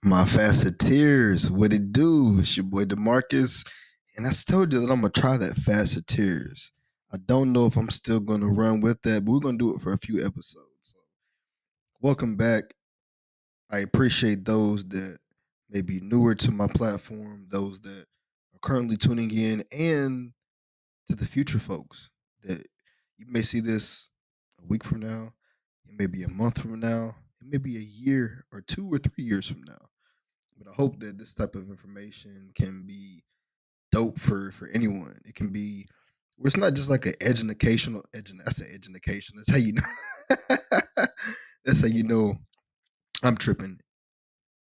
My Faceteers, what it do? It's your boy Demarcus, and I told you that I'm gonna try that Faceteers. I don't know if I'm still gonna run with that, but we're gonna do it for a few episodes. So, welcome back. I appreciate those that may be newer to my platform, those that are currently tuning in, and to the future folks that you may see this a week from now, it may be a month from now, it may be a year or 2 or 3 years from now. But I hope that this type of information can be dope for anyone. It can be where it's not just like an educational I say education. That's how you know. That's how you know I'm tripping.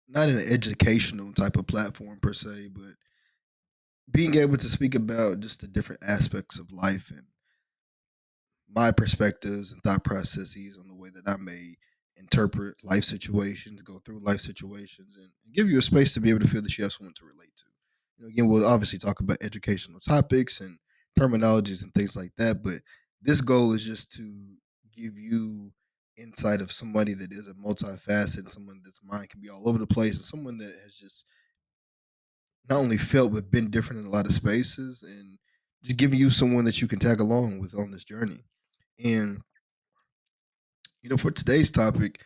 Not an educational type of platform per se, but being able to speak about just the different aspects of life and my perspectives and thought processes on the way that I may interpret life situations, go through life situations, and give you a space to be able to feel that you have someone to relate to. Again, we'll obviously talk about educational topics and terminologies and things like that, but this goal is just to give you insight of somebody that is a multifaceted, someone that's mind can be all over the place, and someone that has just not only felt but been different in a lot of spaces, and just giving you someone that you can tag along with on this journey. And for today's topic,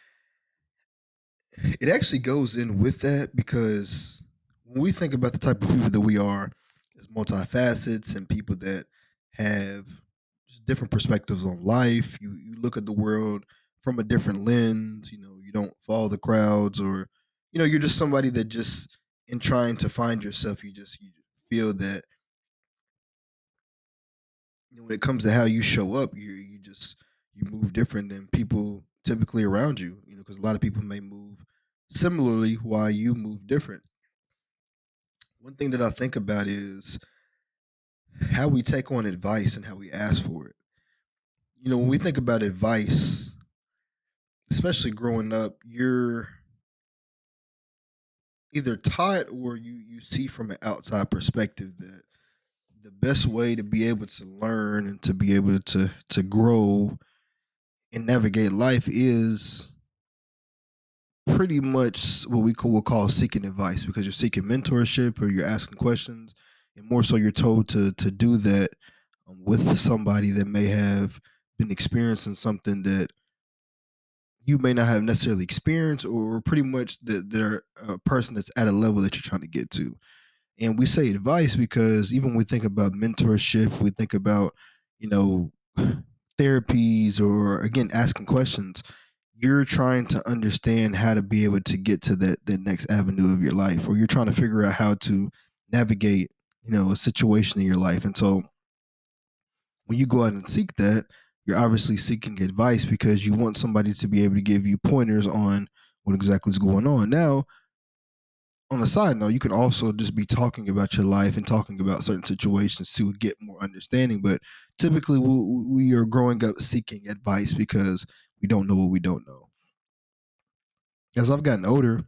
it actually goes in with that because when we think about the type of people that we are as multifacets and people that have just different perspectives on life, you look at the world from a different lens. You don't follow the crowds, or you're just somebody that just in trying to find yourself, you feel that when it comes to how you show up, you move different than people typically around you. Because a lot of people may move similarly while you move different. One thing that I think about is how we take on advice and how we ask for it. When we think about advice, especially growing up, you're either taught or you see from an outside perspective that the best way to be able to learn and to be able to grow and navigate life is pretty much what will call seeking advice, because you're seeking mentorship or you're asking questions, and more so you're told to do that with somebody that may have been experiencing something that you may not have necessarily experienced, or pretty much that they're a person that's at a level that you're trying to get to. And we say advice because even when we think about mentorship, we think about, you know, therapies, or again, asking questions. You're trying to understand how to be able to get to that next avenue of your life, or you're trying to figure out how to navigate, a situation in your life. And so when you go out and seek that, you're obviously seeking advice because you want somebody to be able to give you pointers on what exactly is going on. Now, on a side note, you can also just be talking about your life and talking about certain situations to get more understanding. But typically, we are growing up seeking advice because we don't know what we don't know. As I've gotten older,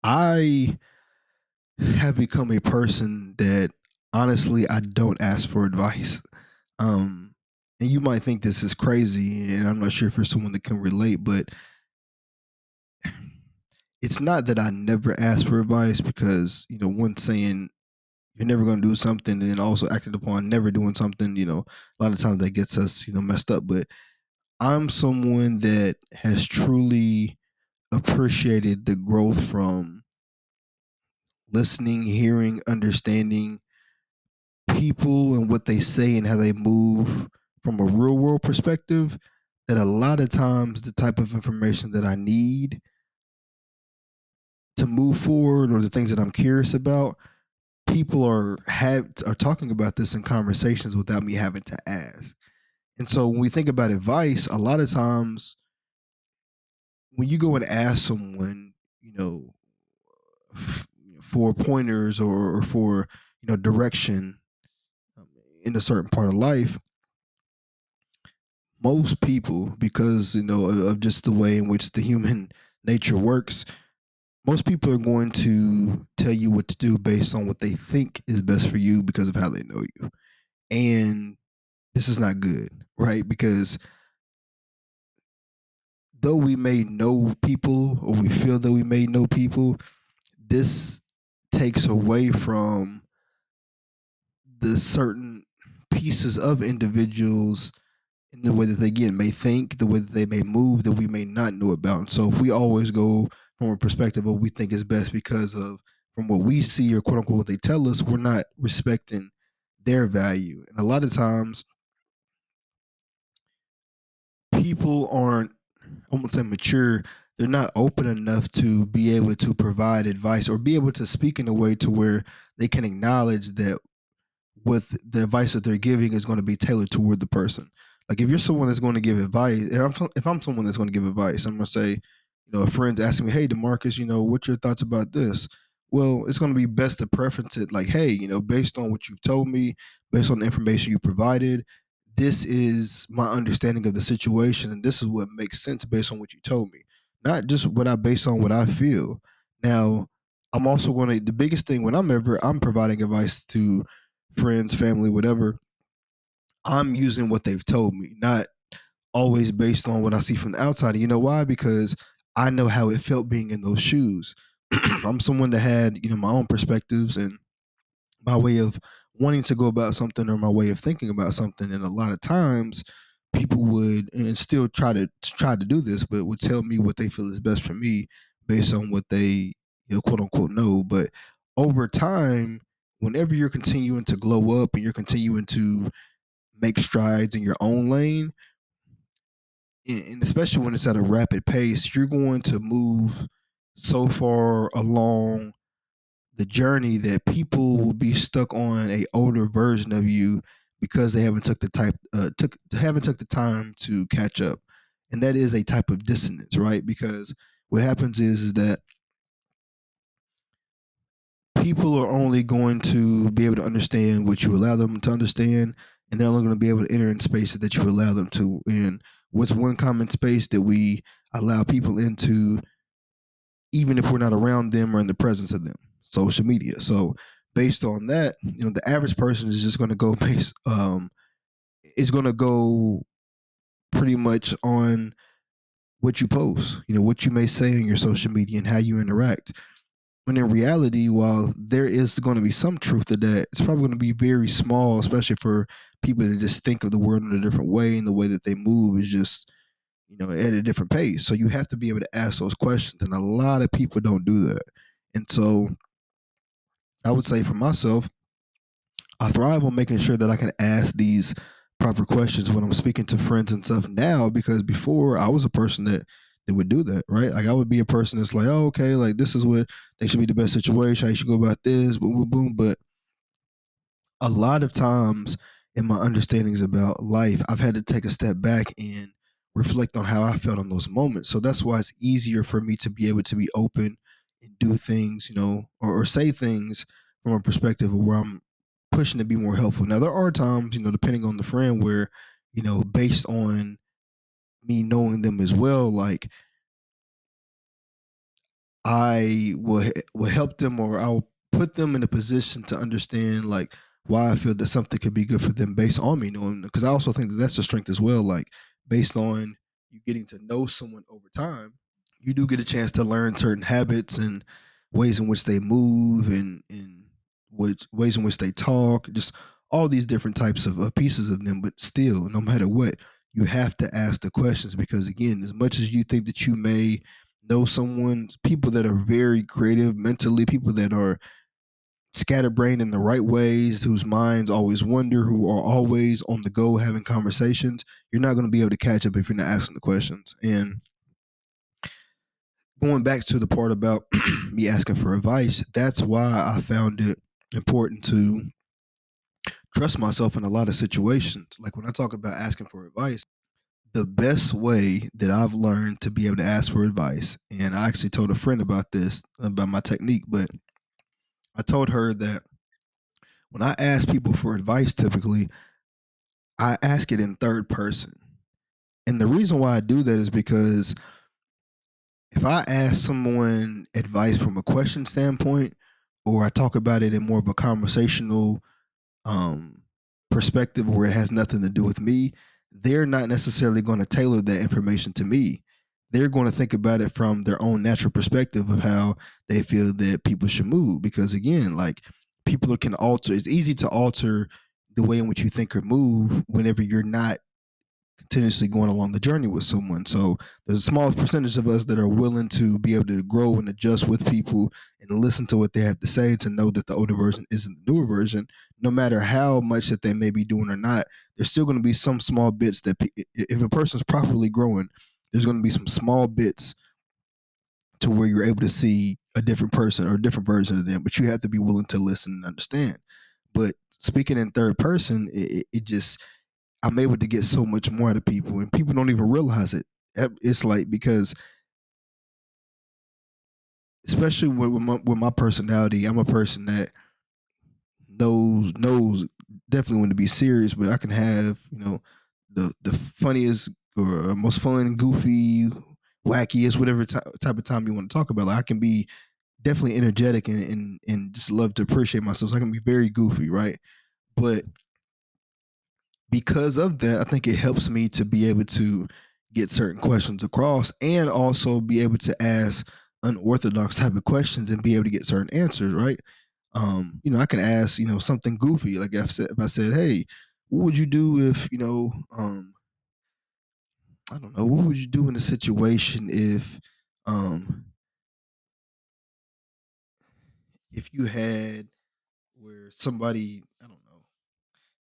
I have become a person that honestly I don't ask for advice. Um, and you might think this is crazy, and I'm not sure if you're someone that can relate, but it's not that I never ask for advice, because one saying you're never going to do something and then also acting upon never doing something, a lot of times that gets us, messed up. But I'm someone that has truly appreciated the growth from listening, hearing, understanding people and what they say and how they move from a real world perspective. That a lot of times the type of information that I need to move forward, or the things that I'm curious about, people are talking about this in conversations without me having to ask. And so when we think about advice, a lot of times when you go and ask someone, for pointers, or for direction, um, in a certain part of life, most people, because of just the way in which the human nature works, most people are going to tell you what to do based on what they think is best for you because of how they know you. And this is not good, right? Because though we may know people or we feel that we may know people, this takes away from the certain pieces of individuals in the way that they again may think, the way that they may move that we may not know about. And so if we always go from a perspective of what we think is best because of from what we see or quote unquote what they tell us, we're not respecting their value. And a lot of times people aren't, I won't say mature, they're not open enough to be able to provide advice or be able to speak in a way to where they can acknowledge that with the advice that they're giving is going to be tailored toward the person. Like if you're someone that's going to give advice, if I'm someone that's going to give advice, I'm going to say, a friend's asking me, "Hey, Demarcus, what's your thoughts about this?" Well, it's going to be best to preference it like, "Hey, based on what you've told me, based on the information you provided, this is my understanding of the situation, and this is what makes sense based on what you told me, not just what I based on what I feel." Now, I'm also going to the biggest thing when I'm providing advice to friends, family, whatever, I'm using what they've told me, not always based on what I see from the outside. And you know why? Because I know how it felt being in those shoes. I'm someone that had, my own perspectives and my way of wanting to go about something or my way of thinking about something. And a lot of times people would and still try to do this, but would tell me what they feel is best for me based on what they, quote unquote know. But over time, whenever you're continuing to glow up and you're continuing to make strides in your own lane, and especially when it's at a rapid pace, you're going to move so far along the journey that people will be stuck on a older version of you because they haven't took the time to catch up, and that is a type of dissonance, right? Because what happens is that people are only going to be able to understand what you allow them to understand, and they're only going to be able to enter in spaces that you allow them to. And what's one common space that we allow people into, even if we're not around them or in the presence of them? Social media. So based on that, the average person is just going to go is going to go pretty much on what you post, what you may say on your social media and how you interact. When in reality, while there is going to be some truth to that, it's probably going to be very small, especially for people that just think of the world in a different way, and the way that they move is just, at a different pace. So you have to be able to ask those questions, and a lot of people don't do that. And so I would say for myself, I thrive on making sure that I can ask these proper questions when I'm speaking to friends and stuff now, because before I was a person that would do that, right? Like I would be a person that's like, oh, okay, like this is what they should be the best situation. I should go about this, boom, boom, boom. But a lot of times in my understandings about life, I've had to take a step back and reflect on how I felt on those moments. So that's why it's easier for me to be able to be open and do things, or say things from a perspective of where I'm pushing to be more helpful. Now there are times, depending on the friend, where, based on me knowing them as well, like I will help them, or I'll put them in a position to understand like why I feel that something could be good for them based on me knowing, because I also think that that's a strength as well. Like based on you getting to know someone over time, you do get a chance to learn certain habits and ways in which they move, and which ways in which they talk, just all these different types of pieces of them. But still, no matter what, you have to ask the questions, because again, as much as you think that you may know someone, people that are very creative mentally, people that are scatterbrained in the right ways, whose minds always wonder, who are always on the go having conversations, you're not going to be able to catch up if you're not asking the questions. And going back to the part about me asking for advice, that's why I found it important to trust myself in a lot of situations. Like when I talk about asking for advice, the best way that I've learned to be able to ask for advice, and I actually told a friend about this, about my technique, but I told her that when I ask people for advice, typically I ask it in third person. And the reason why I do that is because if I ask someone advice from a question standpoint, or I talk about it in more of a conversational um, perspective where it has nothing to do with me, they're not necessarily going to tailor that information to me. they're going to think about it from their own natural perspective of how they feel that people should move. Because again, like people can alter. It's easy to alter the way in which you think or move whenever you're not continuously going along the journey with someone. So there's a small percentage of us that are willing to be able to grow and adjust with people and listen to what they have to say to know that the older version isn't the newer version. No matter how much that they may be doing or not, there's still going to be some small bits that if a person's properly growing, there's going to be some small bits to where you're able to see a different person or a different version of them, but you have to be willing to listen and understand. But speaking in third person, it just I'm able to get so much more out of people, and people don't even realize it. It's like because, especially with my personality, I'm a person that knows definitely when to be serious, but I can have the funniest or most fun, goofy, wackiest, whatever type of time you want to talk about. Like I can be definitely energetic and just love to appreciate myself. So I can be very goofy, right? But because of that, I think it helps me to be able to get certain questions across and also be able to ask unorthodox type of questions and be able to get certain answers, right? I can ask, something goofy. Like if I said, hey, what would you do if, I don't know, what would you do in a situation um, if you had where somebody, I don't know,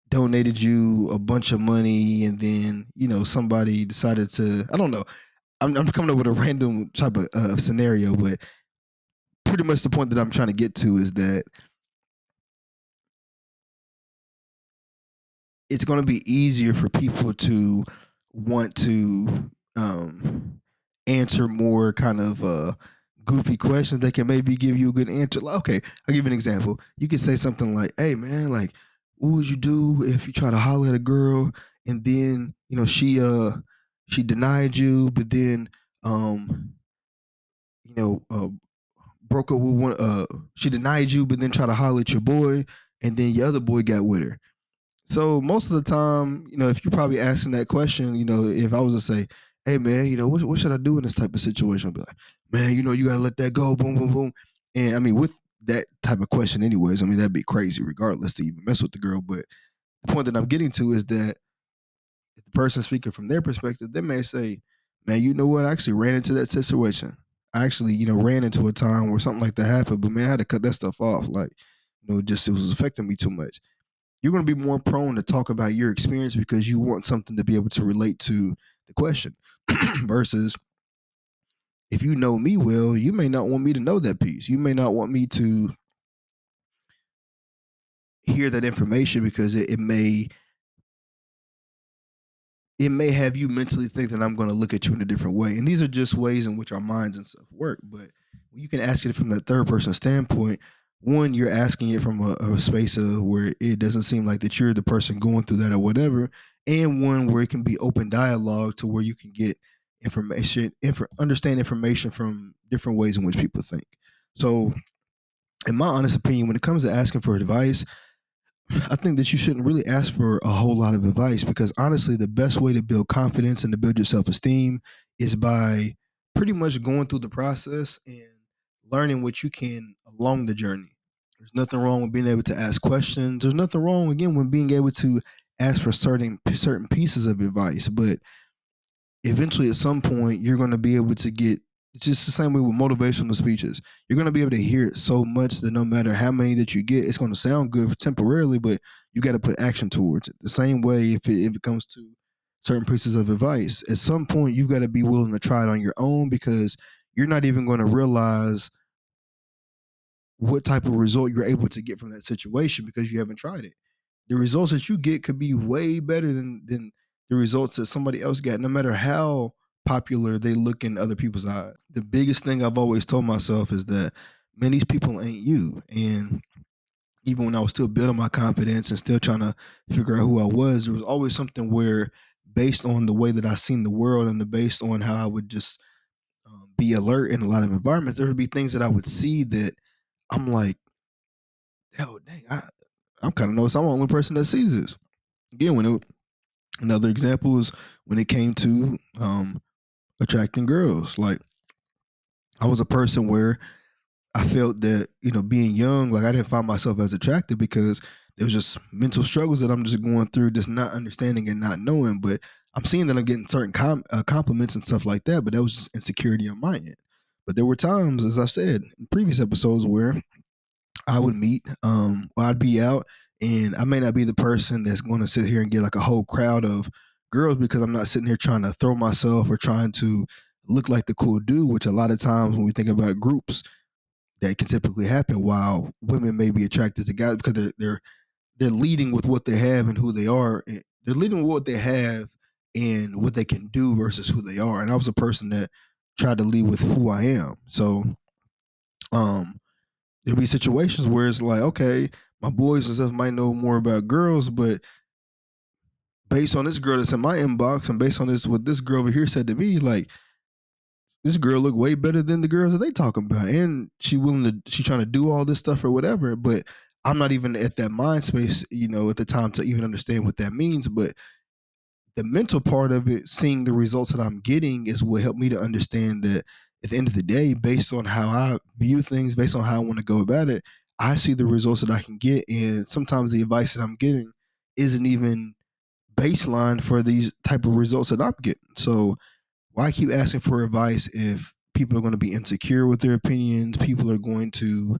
donated you a bunch of money and then, somebody decided to, I don't know, I'm coming up with a random type of scenario, but pretty much the point that I'm trying to get to is that it's going to be easier for people to want to answer more kind of goofy questions. They can maybe give you a good answer. Like, okay, I'll give you an example. You could say something like, "Hey, man, like, what would you do if you try to holler at a girl and then she denied you, but then you know uh, broke up with one. She denied you, but then tried to holler at your boy, and then your other boy got with her." So most of the time, if you're probably asking that question, if I was to say, "Hey man, what should I do in this type of situation?" I'd be like, "Man, you gotta let that go." Boom, boom, boom. And I mean, with that type of question, anyways, I mean that'd be crazy, regardless to even mess with the girl. But the point that I'm getting to is that if the person speaking from their perspective, they may say, "Man, you know what? I actually ran into that situation. I actually, ran into a time where something like that happened, but man, I had to cut that stuff off. Like, just it was affecting me too much." You're going to be more prone to talk about your experience because you want something to be able to relate to the question. Versus if you know me well, you may not want me to know that piece. You may not want me to hear that information because it may have you mentally think that I'm going to look at you in a different way. And these are just ways in which our minds and stuff work. But when you can ask it from the third person standpoint, one, you're asking it from a space of where it doesn't seem like that you're the person going through that or whatever, and one where it can be open dialogue to where you can get understand information from different ways in which people think. So, in my honest opinion, when it comes to asking for advice, I think that you shouldn't really ask for a whole lot of advice because honestly, the best way to build confidence and to build your self esteem is by pretty much going through the process and learning what you can along the journey. There's nothing wrong with being able to ask questions. There's nothing wrong again with being able to ask for certain pieces of advice, but eventually at some point you're going to be able to get it's just the same way with motivational speeches. You're going to be able to hear it so much that no matter how many that you get, it's going to sound good temporarily, but you got to put action towards it. The same way if it comes to certain pieces of advice, at some point you've got to be willing to try it on your own because you're not even going to realize what type of result you're able to get from that situation because you haven't tried it. The results that you get could be way better than the results that somebody else got, no matter how popular they look in other people's eyes. The biggest thing I've always told myself is that, man, these people ain't you. And even when I was still building my confidence and still trying to figure out who I was, there was always something where, based on the way that I seen the world and based on how I would just be alert in a lot of environments, there would be things that I would see that I'm like, hell, dang, I'm kind of noticed I'm the only person that sees this. Again, another example is when it came to attracting girls. Like I was a person where I felt that, being young, like I didn't find myself as attractive because there was just mental struggles that I'm just going through, just not understanding and not knowing. But I'm seeing that I'm getting certain compliments and stuff like that, but that was just insecurity on my end. But there were times, as I've said in previous episodes, where I would meet, or I'd be out, and I may not be the person that's going to sit here and get like a whole crowd of girls because I'm not sitting here trying to throw myself or trying to look like the cool dude, which a lot of times when we think about groups, that can typically happen. While women may be attracted to guys because they're leading with what they have and who they are. They're leading with what they have and what they can do versus who they are. And I was a person that tried to lead with who I am. So um there'll be situations where it's like, okay, my boys and stuff might know more about girls, but based on this girl that's in my inbox and based on this what this girl over here said to me, like this girl look way better than the girls that they talking about, and she trying to do all this stuff or whatever. But I'm not even at that mind space, at the time to even understand what that means. But the mental part of it, seeing the results that I'm getting, is what helped me to understand that at the end of the day, based on how I view things, based on how I want to go about it, I see the results that I can get, and sometimes the advice that I'm getting isn't even baseline for these type of results that I'm getting. So why keep asking for advice if people are going to be insecure with their opinions? People are going to,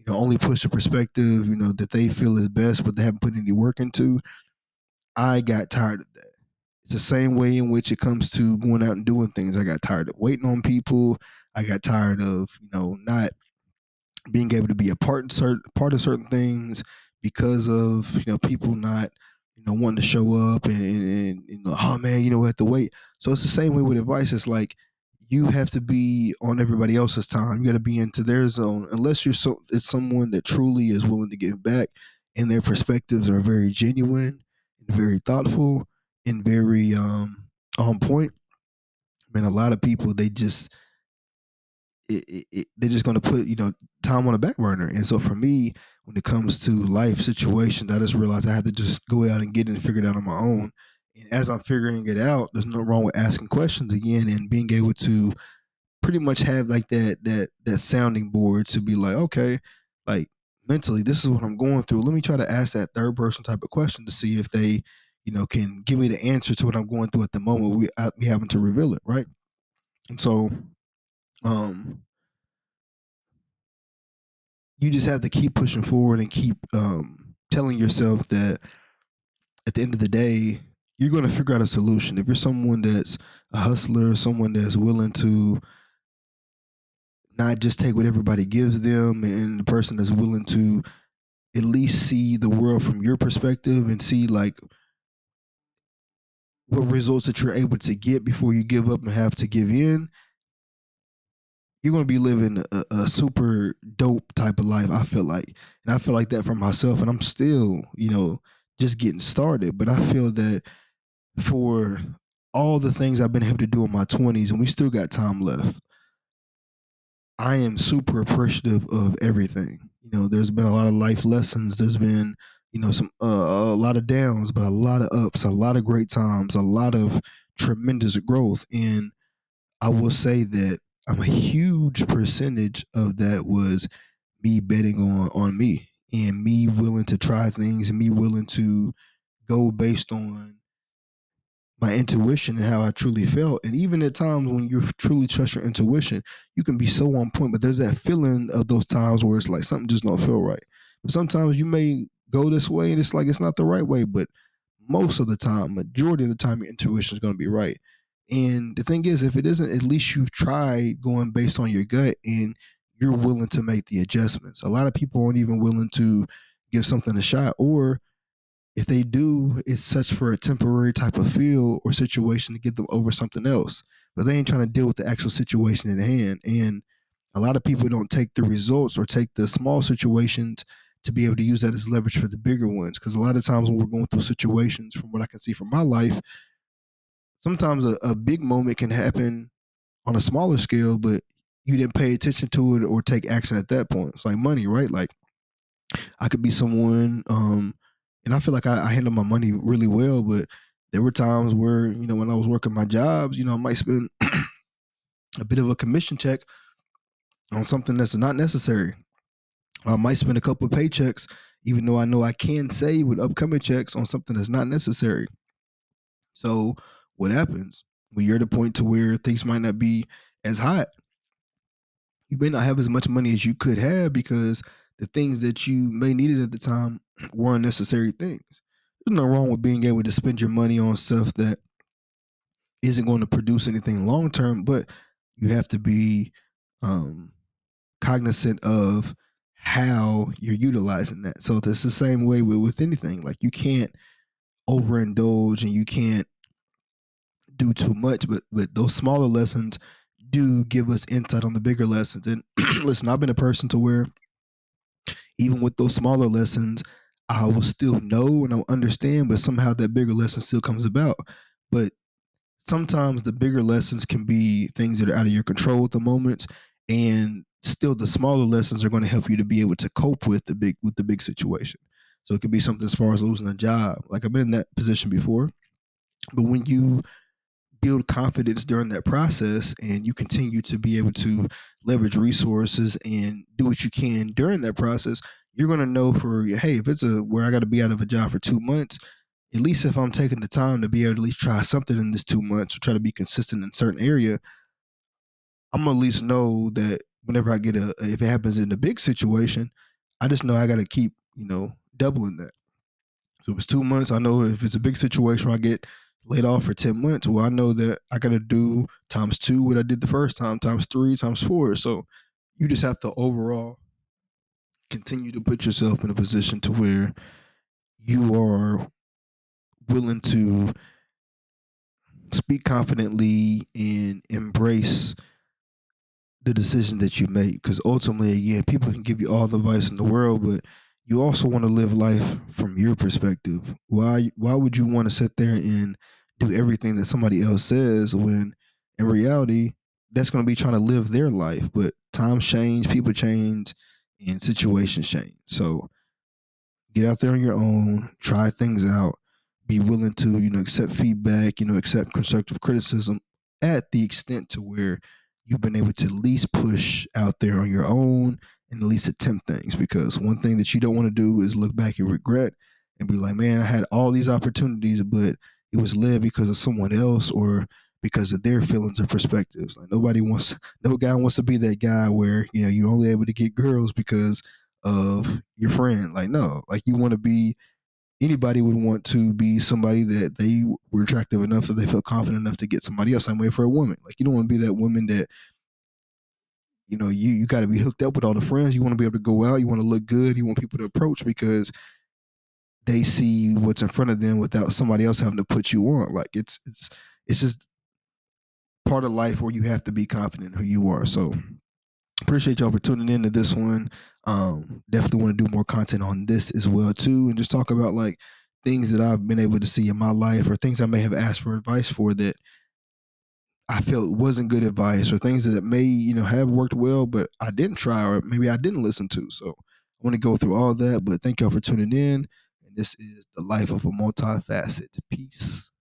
only push the perspective, that they feel is best, but they haven't put any work into. I got tired of that. It's the same way in which it comes to going out and doing things. I got tired of waiting on people. I got tired of, not being able to be a part of certain things because of people not wanting to show up and oh man we have to wait. So it's the same way with advice. It's like you have to be on everybody else's time. You got to be into their zone unless it's someone that truly is willing to give back and their perspectives are very genuine and very thoughtful and very on point. Man, a lot of people they're just going to put time on a back burner. And so for me, when it comes to life situations, I just realized I had to just go out and get it and figure it out on my own. And as I'm figuring it out, there's no wrong with asking questions again and being able to pretty much have like that sounding board to be like, okay, like mentally, this is what I'm going through. Let me try to ask that third person type of question to see if they, can give me the answer to what I'm going through at the moment. We having to reveal it, right? And so, um, you just have to keep pushing forward and keep telling yourself that at the end of the day, you're going to figure out a solution. If you're someone that's a hustler, someone that's willing to not just take what everybody gives them, and the person that's willing to at least see the world from your perspective and see like what results that you're able to get before you give up and have to give in, you're going to be living a super dope type of life, I feel like. And I feel like that for myself. And I'm still, just getting started. But I feel that for all the things I've been able to do in my 20s, and we still got time left, I am super appreciative of everything. There's been a lot of life lessons. There's been, some a lot of downs, but a lot of ups, a lot of great times, a lot of tremendous growth. And I will say that a huge percentage of that was me betting on me and me willing to try things and me willing to go based on my intuition and how I truly felt. And even at times when you truly trust your intuition, you can be so on point. But there's that feeling of those times where it's like something just don't feel right. But sometimes you may go this way and it's like it's not the right way. But most of the time, majority of the time, your intuition is going to be right. And the thing is, if it isn't, at least you've tried going based on your gut and you're willing to make the adjustments. A lot of people aren't even willing to give something a shot, or if they do, it's such for a temporary type of feel or situation to get them over something else. But they ain't trying to deal with the actual situation in hand. And a lot of people don't take the results or take the small situations to be able to use that as leverage for the bigger ones. Because a lot of times when we're going through situations, from what I can see from my life, sometimes a big moment can happen on a smaller scale, but you didn't pay attention to it or take action at that point. It's like money, right? Like I could be someone, and I feel like I handle my money really well, but there were times where, when I was working my jobs, I might spend a bit of a commission check on something that's not necessary. I might spend a couple of paychecks, even though I know I can save with upcoming checks on something that's not necessary. So what happens when you're at a point to where things might not be as hot? You may not have as much money as you could have because the things that you may needed at the time were unnecessary things. There's no wrong with being able to spend your money on stuff that isn't going to produce anything long term, but you have to be um, cognizant of how you're utilizing that. So it's the same way with anything. Like you can't overindulge and you can't do too much, but those smaller lessons do give us insight on the bigger lessons. And listen, I've been a person to where even with those smaller lessons, I will still know and I'll understand, but somehow that bigger lesson still comes about. But sometimes the bigger lessons can be things that are out of your control at the moment, and still the smaller lessons are going to help you to be able to cope with the big situation. So it could be something as far as losing a job. Like I've been in that position before, but when you build confidence during that process and you continue to be able to leverage resources and do what you can during that process, you're going to know for, hey, if it's a where I got to be out of a job for 2 months, at least if I'm taking the time to be able to at least try something in this 2 months or try to be consistent in a certain area, I'm gonna at least know that whenever I get if it happens in a big situation, I just know I got to keep doubling that. So if it's 2 months, I know if it's a big situation where I get laid off for 10 months, well, I know that I got to do times two what I did the first time, times three, times four. So you just have to overall continue to put yourself in a position to where you are willing to speak confidently and embrace the decisions that you make. Because ultimately, again, people can give you all the advice in the world, but you also want to live life from your perspective. Why would you want to sit there and do everything that somebody else says when in reality that's going to be trying to live their life? But times change, people change, and situations change. So get out there on your own, try things out, be willing to, accept feedback, accept constructive criticism at the extent to where you've been able to at least push out there on your own and at least attempt things. Because one thing that you don't want to do is look back and regret and be like, man, I had all these opportunities, but it was led because of someone else or because of their feelings or perspectives. Like no guy wants to be that guy where, you're only able to get girls because of your friend. Like, no, like you want to be, anybody would want to be somebody that they were attractive enough that they felt confident enough to get somebody else. Same way for a woman. Like, you don't want to be that woman that, you got to be hooked up with all the friends. You want to be able to go out. You want to look good. You want people to approach because they see what's in front of them without somebody else having to put you on. Like, it's just part of life where you have to be confident in who you are. So appreciate y'all for tuning in to this one. Definitely want to do more content on this as well too, and just talk about like things that I've been able to see in my life, or things I may have asked for advice for that I felt wasn't good advice, or things that may have worked well, but I didn't try, or maybe I didn't listen to. So I want to go through all that. But thank y'all for tuning in, and this is the life of a multifaceted. Peace.